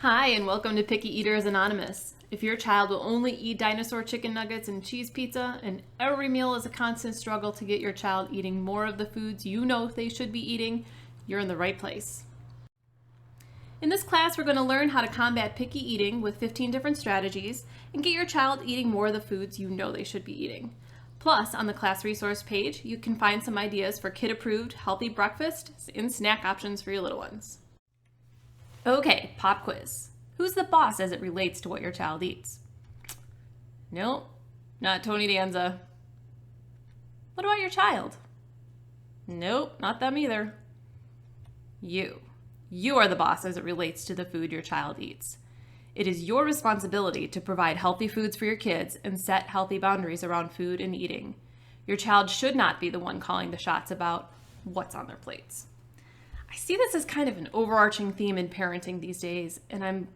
Hi, and welcome to Picky Eaters Anonymous. If your child will only eat dinosaur chicken nuggets and cheese pizza, and every meal is a constant struggle to get your child eating more of the foods you know they should be eating, you're in the right place. In this class, we're going to learn how to combat picky eating with 15 different strategies and get your child eating more of the foods you know they should be eating. Plus, on the class resource page, you can find some ideas for kid-approved healthy breakfast and snack options for your little ones. Okay, pop quiz. Who's the boss as it relates to what your child eats? Nope, not Tony Danza. What about your child? Nope, not them either. You. You are the boss as it relates to the food your child eats. It is your responsibility to provide healthy foods for your kids and set healthy boundaries around food and eating. Your child should not be the one calling the shots about what's on their plates. I see this as kind of an overarching theme in parenting these days, and I'm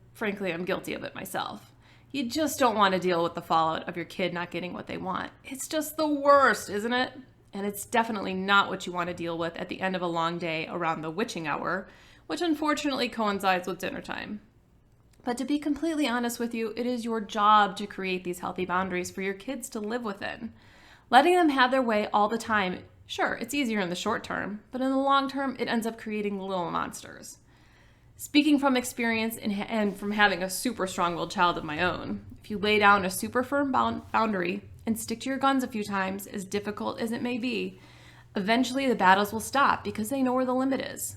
guilty of it myself. You just don't want to deal with the fallout of your kid not getting what they want. It's just the worst, isn't it? And it's definitely not what you want to deal with at the end of a long day around the witching hour, which unfortunately coincides with dinner time. But to be completely honest with you, it is your job to create these healthy boundaries for your kids to live within. Letting them have their way all the time, sure, it's easier in the short term, but in the long term, it ends up creating little monsters. Speaking from experience and from having a super strong-willed child of my own, if you lay down a super firm boundary and stick to your guns a few times, as difficult as it may be, eventually the battles will stop because they know where the limit is.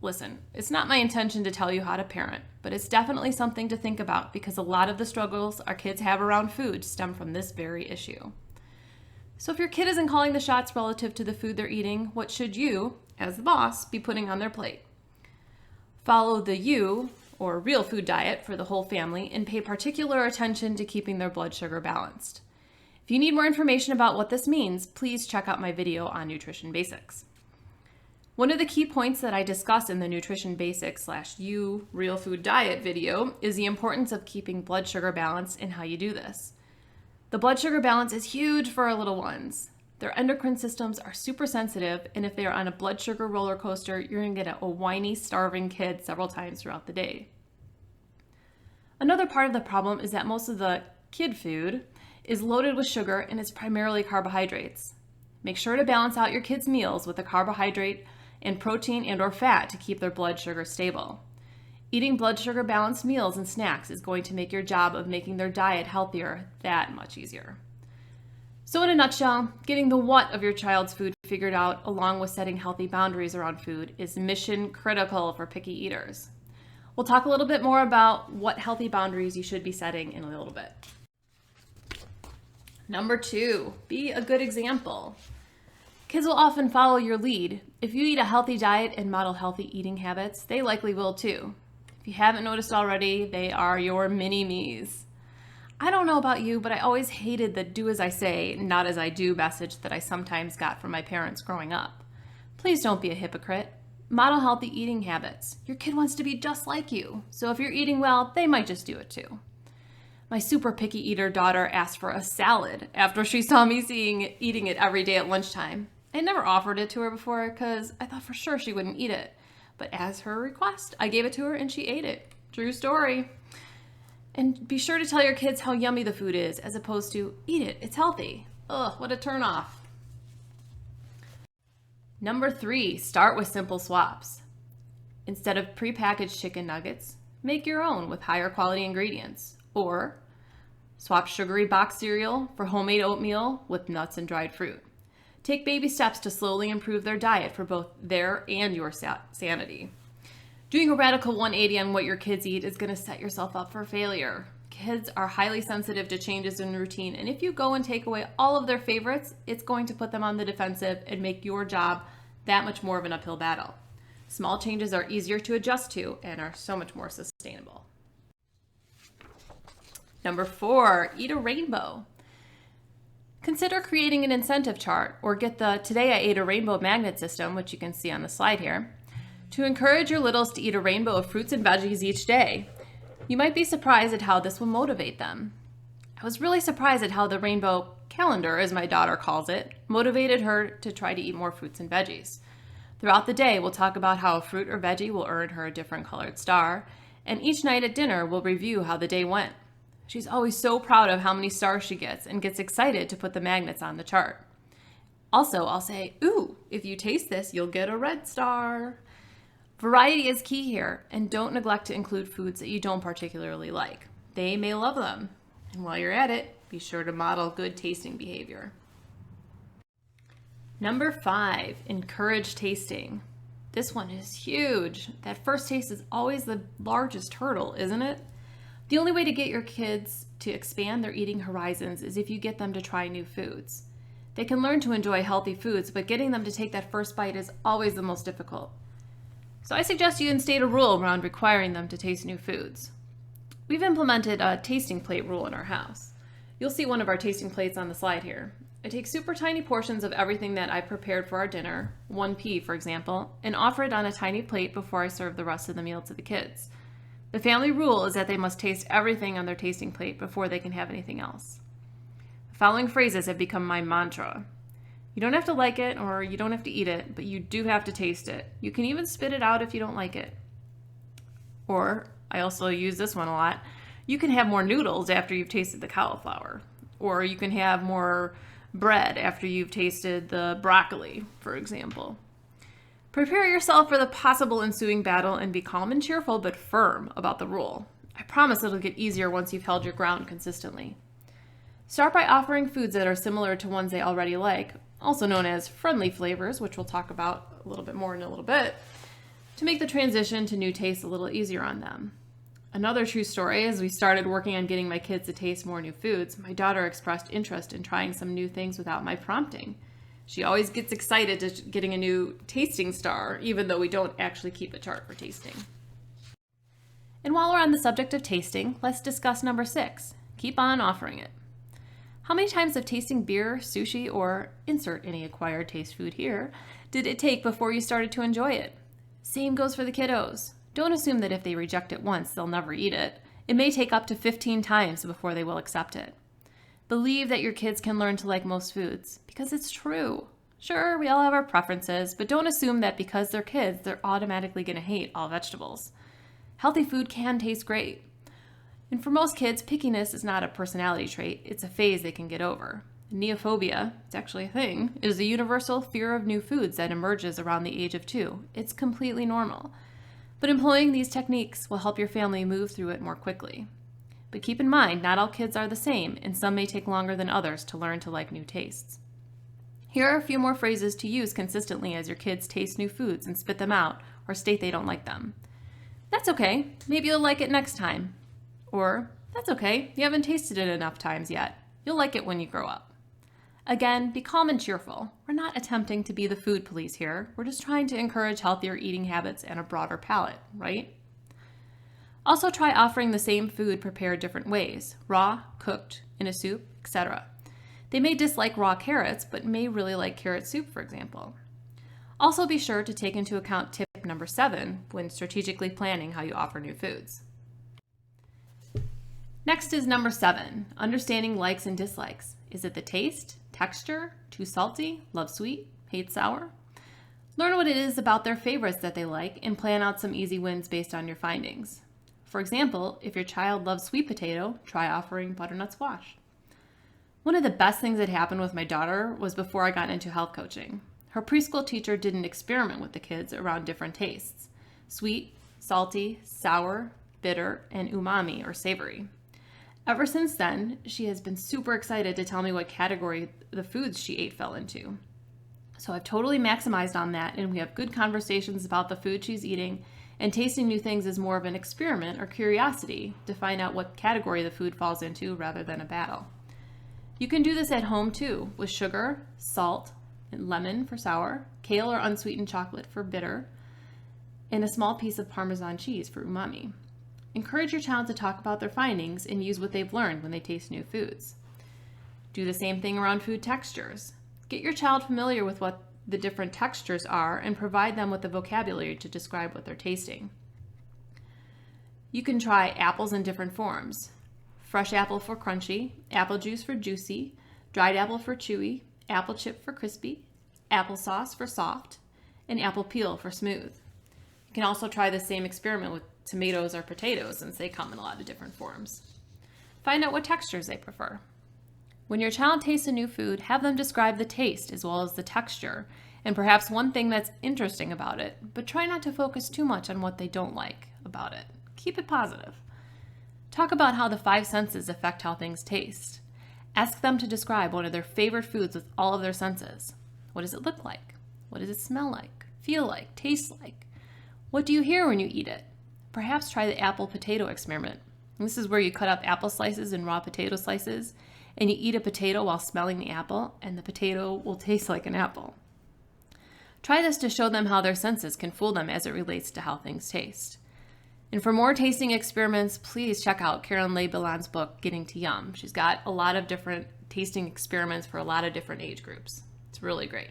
Listen, it's not my intention to tell you how to parent, but it's definitely something to think about because a lot of the struggles our kids have around food stem from this very issue. So if your kid isn't calling the shots relative to the food they're eating, what should you, as the boss, be putting on their plate? Follow the U, or real food diet, for the whole family and pay particular attention to keeping their blood sugar balanced. If you need more information about what this means, please check out my video on nutrition basics. One of the key points that I discuss in the Nutrition Basics /U Real Food Diet video is the importance of keeping blood sugar balanced and how you do this. The blood sugar balance is huge for our little ones. Their endocrine systems are super sensitive, and if they are on a blood sugar roller coaster, you're going to get a whiny, starving kid several times throughout the day. Another part of the problem is that most of the kid food is loaded with sugar and it's primarily carbohydrates. Make sure to balance out your kids' meals with a carbohydrate and protein and/or fat to keep their blood sugar stable. Eating blood sugar balanced meals and snacks is going to make your job of making their diet healthier that much easier. So in a nutshell, getting the what of your child's food figured out along with setting healthy boundaries around food is mission critical for picky eaters. We'll talk a little bit more about what healthy boundaries you should be setting in a little bit. Number 2, be a good example. Kids will often follow your lead. If you eat a healthy diet and model healthy eating habits, they likely will too. If you haven't noticed already, they are your mini-me's. I don't know about you, but I always hated the do as I say, not as I do message that I sometimes got from my parents growing up. Please don't be a hypocrite. Model healthy eating habits. Your kid wants to be just like you, so if you're eating well, they might just do it too. My super picky eater daughter asked for a salad after she saw me eating it every day at lunchtime. I never offered it to her before because I thought for sure she wouldn't eat it. But as her request, I gave it to her and she ate it. True story. And be sure to tell your kids how yummy the food is as opposed to, eat it, it's healthy. Ugh, what a turnoff. Number 3, start with simple swaps. Instead of prepackaged chicken nuggets, make your own with higher quality ingredients. Or swap sugary box cereal for homemade oatmeal with nuts and dried fruit. Take baby steps to slowly improve their diet for both their and your sanity. Doing a radical 180 on what your kids eat is going to set yourself up for failure. Kids are highly sensitive to changes in routine, and if you go and take away all of their favorites, it's going to put them on the defensive and make your job that much more of an uphill battle. Small changes are easier to adjust to and are so much more sustainable. Number 4, eat a rainbow. Consider creating an incentive chart or get the Today I Ate a Rainbow magnet system, which you can see on the slide here, to encourage your littles to eat a rainbow of fruits and veggies each day. You might be surprised at how this will motivate them. I was really surprised at how the rainbow calendar, as my daughter calls it, motivated her to try to eat more fruits and veggies. Throughout the day, we'll talk about how a fruit or veggie will earn her a different colored star, And each night at dinner, we'll review how the day went. She's always so proud of how many stars she gets and gets excited to put the magnets on the chart. Also, I'll say, ooh, if you taste this, you'll get a red star. Variety is key here, and don't neglect to include foods that you don't particularly like. They may love them. And while you're at it, be sure to model good tasting behavior. Number 5, encourage tasting. This one is huge. That first taste is always the largest hurdle, isn't it? The only way to get your kids to expand their eating horizons is if you get them to try new foods. They can learn to enjoy healthy foods, but getting them to take that first bite is always the most difficult. So I suggest you instate a rule around requiring them to taste new foods. We've implemented a tasting plate rule in our house. You'll see one of our tasting plates on the slide here. I take super tiny portions of everything that I prepared for our dinner, 1 pea for example, and offer it on a tiny plate before I serve the rest of the meal to the kids. The family rule is that they must taste everything on their tasting plate before they can have anything else. The following phrases have become my mantra. You don't have to like it or you don't have to eat it, but you do have to taste it. You can even spit it out if you don't like it. Or, I also use this one a lot, you can have more noodles after you've tasted the cauliflower. Or you can have more bread after you've tasted the broccoli, for example. Prepare yourself for the possible ensuing battle and be calm and cheerful but firm about the rule. I promise it'll get easier once you've held your ground consistently. Start by offering foods that are similar to ones they already like, also known as friendly flavors, which we'll talk about a little bit more in a little bit, to make the transition to new tastes a little easier on them. Another true story, as we started working on getting my kids to taste more new foods, my daughter expressed interest in trying some new things without my prompting. She always gets excited to getting a new tasting star, even though we don't actually keep a chart for tasting. And while we're on the subject of tasting, let's discuss number 6. Keep on offering it. How many times of tasting beer, sushi, or insert any acquired taste food here, did it take before you started to enjoy it? Same goes for the kiddos. Don't assume that if they reject it once, they'll never eat it. It may take up to 15 times before they will accept it. Believe that your kids can learn to like most foods, because it's true. Sure, we all have our preferences, but don't assume that because they're kids, they're automatically going to hate all vegetables. Healthy food can taste great. And for most kids, pickiness is not a personality trait, it's a phase they can get over. Neophobia, it's actually a thing, is a universal fear of new foods that emerges around the age of 2. It's completely normal. But employing these techniques will help your family move through it more quickly. But keep in mind, not all kids are the same, and some may take longer than others to learn to like new tastes. Here are a few more phrases to use consistently as your kids taste new foods and spit them out or state they don't like them. That's okay, maybe you'll like it next time. Or, that's okay, you haven't tasted it enough times yet. You'll like it when you grow up. Again, be calm and cheerful. We're not attempting to be the food police here. We're just trying to encourage healthier eating habits and a broader palate, right? Also try offering the same food prepared different ways, raw, cooked, in a soup, etc. They may dislike raw carrots, but may really like carrot soup, for example. Also be sure to take into account tip number 7 when strategically planning how you offer new foods. Next is number 7, understanding likes and dislikes. Is it the taste, texture, too salty, love sweet, hate sour? Learn what it is about their favorites that they like and plan out some easy wins based on your findings. For example, if your child loves sweet potato, try offering butternut squash. One of the best things that happened with my daughter was before I got into health coaching. Her preschool teacher did an experiment with the kids around different tastes: sweet, salty, sour, bitter, and umami or savory. Ever since then, she has been super excited to tell me what category the foods she ate fell into. So I've totally maximized on that, and we have good conversations about the food she's eating, and tasting new things is more of an experiment or curiosity to find out what category the food falls into rather than a battle. You can do this at home too, with sugar, salt, and lemon for sour, kale or unsweetened chocolate for bitter, and a small piece of Parmesan cheese for umami. Encourage your child to talk about their findings and use what they've learned when they taste new foods. Do the same thing around food textures. Get your child familiar with what the different textures are and provide them with the vocabulary to describe what they're tasting. You can try apples in different forms. Fresh apple for crunchy, apple juice for juicy, dried apple for chewy, apple chip for crispy, applesauce for soft, and apple peel for smooth. You can also try the same experiment with tomatoes or potatoes, since they come in a lot of different forms. Find out what textures they prefer. When your child tastes a new food, have them describe the taste as well as the texture, and perhaps one thing that's interesting about it, but try not to focus too much on what they don't like about it. Keep it positive. Talk about how the five senses affect how things taste. Ask them to describe one of their favorite foods with all of their senses. What does it look like? What does it smell like, feel like, taste like? What do you hear when you eat it? Perhaps try the apple potato experiment. This is where you cut up apple slices and raw potato slices, and you eat a potato while smelling the apple, and the potato will taste like an apple. Try this to show them how their senses can fool them as it relates to how things taste. And for more tasting experiments, please check out Karen LeBelan's book, Getting to Yum. She's got a lot of different tasting experiments for a lot of different age groups. It's really great.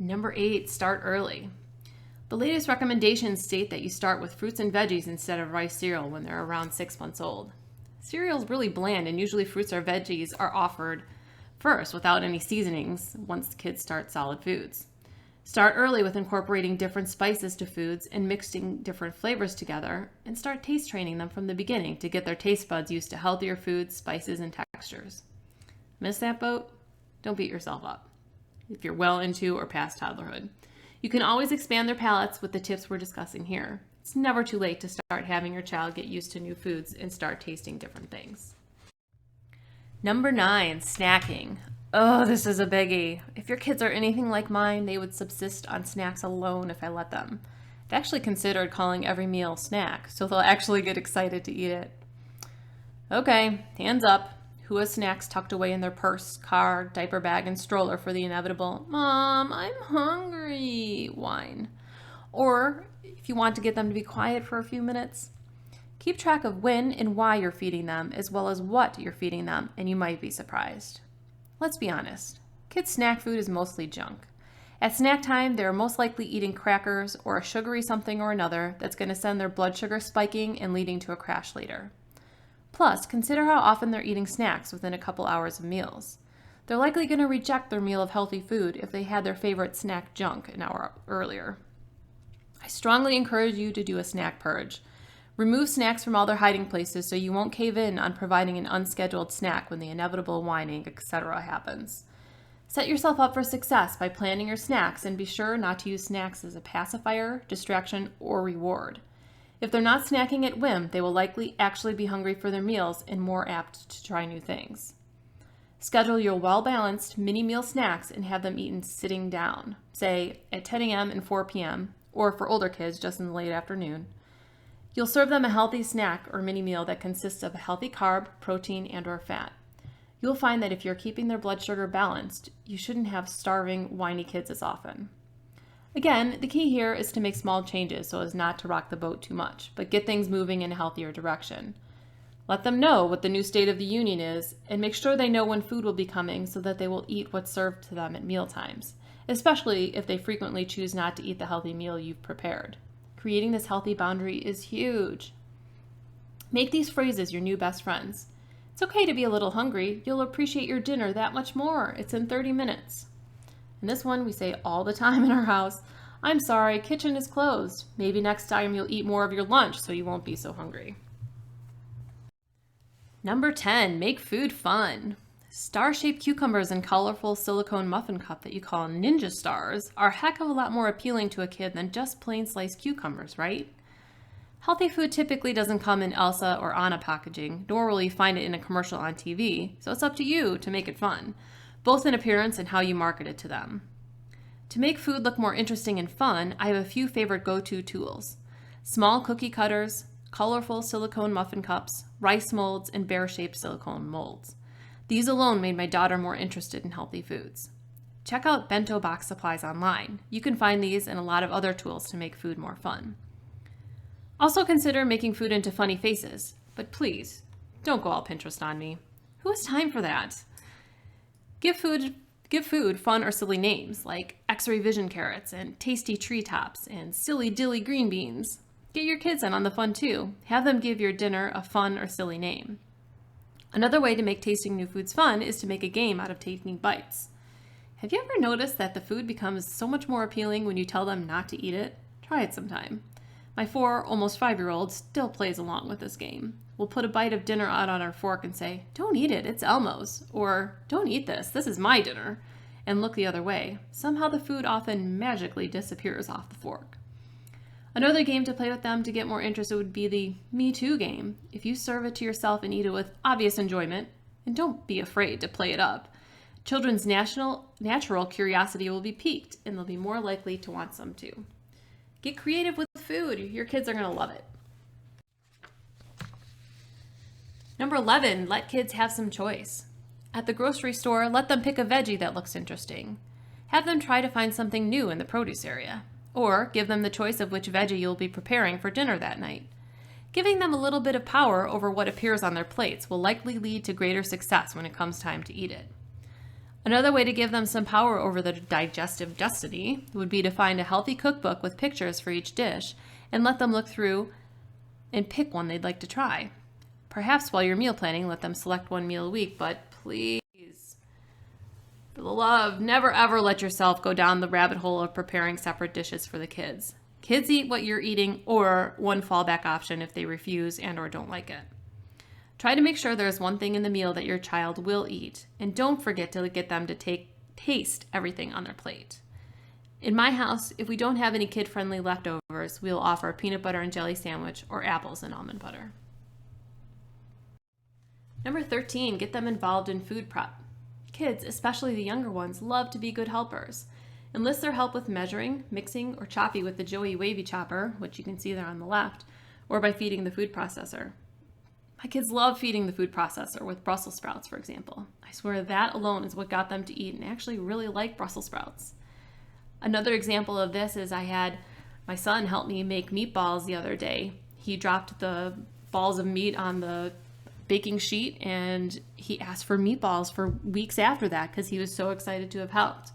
Number 8, start early. The latest recommendations state that you start with fruits and veggies instead of rice cereal when they're around 6 months old. Cereal is really bland, and usually fruits or veggies are offered first without any seasonings once the kids start solid foods. Start early with incorporating different spices to foods and mixing different flavors together, and start taste training them from the beginning to get their taste buds used to healthier foods, spices, and textures. Miss that boat? Don't beat yourself up if you're well into or past toddlerhood. You can always expand their palates with the tips we're discussing here. It's never too late to start having your child get used to new foods and start tasting different things. Number 9, snacking. Oh, this is a biggie. If your kids are anything like mine, they would subsist on snacks alone if I let them. I've actually considered calling every meal snack, so they'll actually get excited to eat it. Okay, hands up. Who has snacks tucked away in their purse, car, diaper bag, and stroller for the inevitable, "Mom, I'm hungry" whine? Or, if you want to get them to be quiet for a few minutes, keep track of when and why you're feeding them, as well as what you're feeding them, and you might be surprised. Let's be honest. Kids' snack food is mostly junk. At snack time, they're most likely eating crackers or a sugary something or another that's going to send their blood sugar spiking and leading to a crash later. Plus, consider how often they're eating snacks within a couple hours of meals. They're likely going to reject their meal of healthy food if they had their favorite snack junk an hour earlier. I strongly encourage you to do a snack purge. Remove snacks from all their hiding places so you won't cave in on providing an unscheduled snack when the inevitable whining, etc. happens. Set yourself up for success by planning your snacks, and be sure not to use snacks as a pacifier, distraction, or reward. If they're not snacking at whim, they will likely actually be hungry for their meals and more apt to try new things. Schedule your well-balanced mini meal snacks and have them eaten sitting down, say at 10 a.m. and 4 p.m., or for older kids, just in the late afternoon. You'll serve them a healthy snack or mini meal that consists of a healthy carb, protein, and/or fat. You'll find that if you're keeping their blood sugar balanced, you shouldn't have starving, whiny kids as often. Again, the key here is to make small changes so as not to rock the boat too much, but get things moving in a healthier direction. Let them know what the new state of the union is, and make sure they know when food will be coming so that they will eat what's served to them at meal times, especially if they frequently choose not to eat the healthy meal you've prepared. Creating this healthy boundary is huge. Make these phrases your new best friends. It's okay to be a little hungry. You'll appreciate your dinner that much more. It's in 30 minutes. And this one we say all the time in our house. I'm sorry, kitchen is closed. Maybe next time you'll eat more of your lunch so you won't be so hungry. Number 10, make food fun. Star-shaped cucumbers in colorful silicone muffin cup that you call ninja stars are a heck of a lot more appealing to a kid than just plain sliced cucumbers, right? Healthy food typically doesn't come in Elsa or Anna packaging, nor will you find it in a commercial on TV, so it's up to you to make it fun, both in appearance and how you market it to them. To make food look more interesting and fun, I have a few favorite go-to tools: small cookie cutters, colorful silicone muffin cups, rice molds, and bear-shaped silicone molds. These alone made my daughter more interested in healthy foods. Check out bento box supplies online. You can find these and a lot of other tools to make food more fun. Also consider making food into funny faces, but please, don't go all Pinterest on me. Who has time for that? Give food fun or silly names like X-ray vision carrots and tasty treetops and silly dilly green beans. Get your kids in on the fun too. Have them give your dinner a fun or silly name. Another way to make tasting new foods fun is to make a game out of taking bites. Have you ever noticed that the food becomes so much more appealing when you tell them not to eat it? Try it sometime. My 4, almost 5-year-old still plays along with this game. We'll put a bite of dinner out on our fork and say, "Don't eat it, it's Elmo's," or "Don't eat this is my dinner," and look the other way. Somehow the food often magically disappears off the fork. Another game to play with them to get more interested would be the Me Too game. If you serve it to yourself and eat it with obvious enjoyment, and don't be afraid to play it up, children's natural curiosity will be piqued and they'll be more likely to want some too. Get creative with food. Your kids are going to love it. Number 11, let kids have some choice. At the grocery store, let them pick a veggie that looks interesting. Have them try to find something new in the produce area. Or give them the choice of which veggie you'll be preparing for dinner that night. Giving them a little bit of power over what appears on their plates will likely lead to greater success when it comes time to eat it. Another way to give them some power over their digestive destiny would be to find a healthy cookbook with pictures for each dish and let them look through and pick one they'd like to try. Perhaps while you're meal planning, let them select one meal a week, but please, for the love, never ever let yourself go down the rabbit hole of preparing separate dishes for the kids. Kids eat what you're eating, or one fallback option if they refuse and or don't like it. Try to make sure there's one thing in the meal that your child will eat, and don't forget to get them to taste everything on their plate. In my house, if we don't have any kid-friendly leftovers, we'll offer a peanut butter and jelly sandwich or apples and almond butter. Number 13, get them involved in food prep. Kids, especially the younger ones, love to be good helpers. Enlist their help with measuring, mixing, or chopping with the Joey Wavy chopper, which you can see there on the left, or by feeding the food processor. My kids love feeding the food processor with Brussels sprouts, for example. I swear that alone is what got them to eat and actually really like Brussels sprouts. Another example of this is I had my son help me make meatballs the other day. He dropped the balls of meat on the baking sheet and he asked for meatballs for weeks after that because he was so excited to have helped.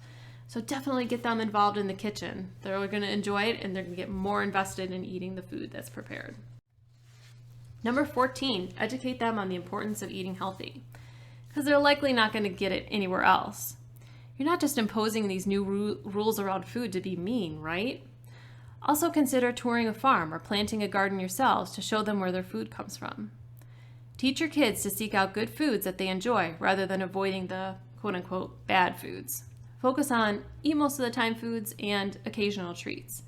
So definitely get them involved in the kitchen. They're going to enjoy it and they're going to get more invested in eating the food that's prepared. Number 14, educate them on the importance of eating healthy, because they're likely not going to get it anywhere else. You're not just imposing these new rules around food to be mean, right? Also consider touring a farm or planting a garden yourselves to show them where their food comes from. Teach your kids to seek out good foods that they enjoy rather than avoiding the quote-unquote bad foods. Focus on eat most of the time foods and occasional treats.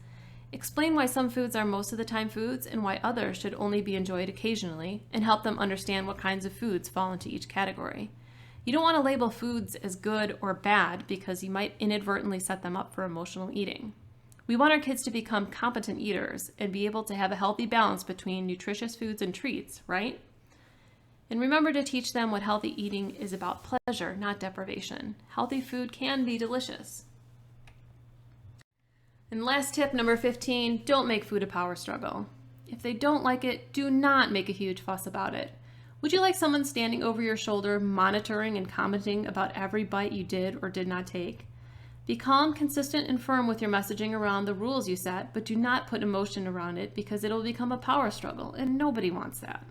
Explain why some foods are most of the time foods and why others should only be enjoyed occasionally, and help them understand what kinds of foods fall into each category. You don't want to label foods as good or bad because you might inadvertently set them up for emotional eating. We want our kids to become competent eaters and be able to have a healthy balance between nutritious foods and treats, right? And remember to teach them what healthy eating is about: pleasure, not deprivation. Healthy food can be delicious. And last tip, number 15, don't make food a power struggle. If they don't like it, do not make a huge fuss about it. Would you like someone standing over your shoulder, monitoring and commenting about every bite you did or did not take? Be calm, consistent, and firm with your messaging around the rules you set, but do not put emotion around it because it'll become a power struggle, and nobody wants that.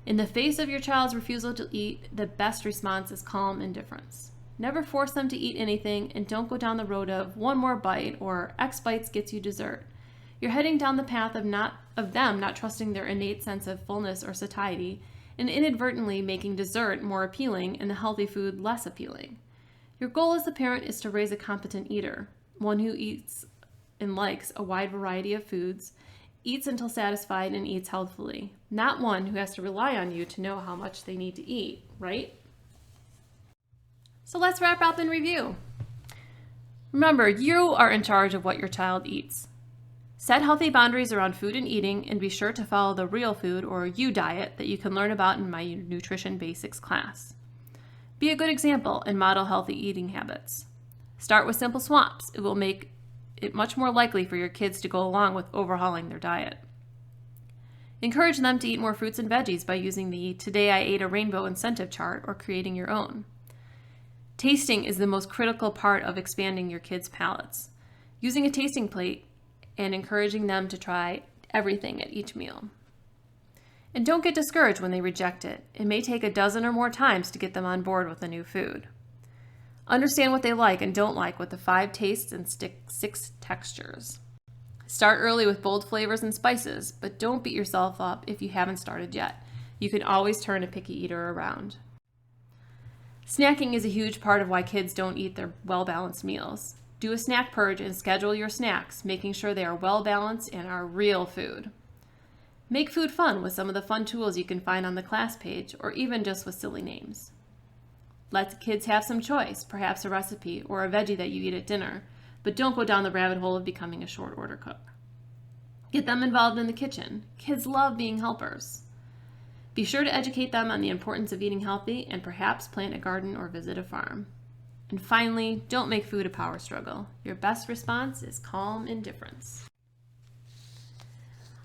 In the face of your child's refusal to eat, the best response is calm indifference. Never force them to eat anything, and don't go down the road of one more bite or X bites gets you dessert. You're heading down the path of them not trusting their innate sense of fullness or satiety, and inadvertently making dessert more appealing and the healthy food less appealing. Your goal as the parent is to raise a competent eater, one who eats and likes a wide variety of foods, eats until satisfied, and eats healthfully, not one who has to rely on you to know how much they need to eat, right? So let's wrap up and review. Remember, you are in charge of what your child eats. Set healthy boundaries around food and eating, and be sure to follow the real food or you diet that you can learn about in my Nutrition Basics class. Be a good example and model healthy eating habits. Start with simple swaps. It will make it much more likely for your kids to go along with overhauling their diet. Encourage them to eat more fruits and veggies by using the Today I Ate a Rainbow incentive chart or creating your own. Tasting is the most critical part of expanding your kids' palates. Using a tasting plate and encouraging them to try everything at each meal. And don't get discouraged when they reject it. It may take a dozen or more times to get them on board with a new food. Understand what they like and don't like with the 5 tastes and 6 textures. Start early with bold flavors and spices, but don't beat yourself up if you haven't started yet. You can always turn a picky eater around. Snacking is a huge part of why kids don't eat their well-balanced meals. Do a snack purge and schedule your snacks, making sure they are well-balanced and are real food. Make food fun with some of the fun tools you can find on the class page, or even just with silly names. Let kids have some choice, perhaps a recipe or a veggie that you eat at dinner, but don't go down the rabbit hole of becoming a short order cook. Get them involved in the kitchen. Kids love being helpers. Be sure to educate them on the importance of eating healthy and perhaps plant a garden or visit a farm. And finally, don't make food a power struggle. Your best response is calm indifference.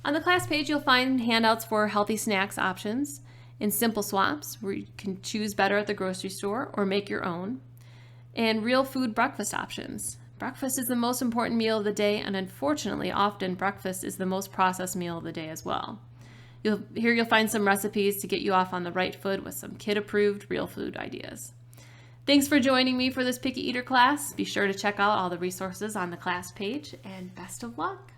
On the class page, you'll find handouts for healthy snacks options in simple swaps, where you can choose better at the grocery store or make your own, and real food breakfast options. Breakfast is the most important meal of the day, and unfortunately, often breakfast is the most processed meal of the day as well. Here you'll find some recipes to get you off on the right foot with some kid-approved real food ideas. Thanks for joining me for this Picky Eater class. Be sure to check out all the resources on the class page, and best of luck.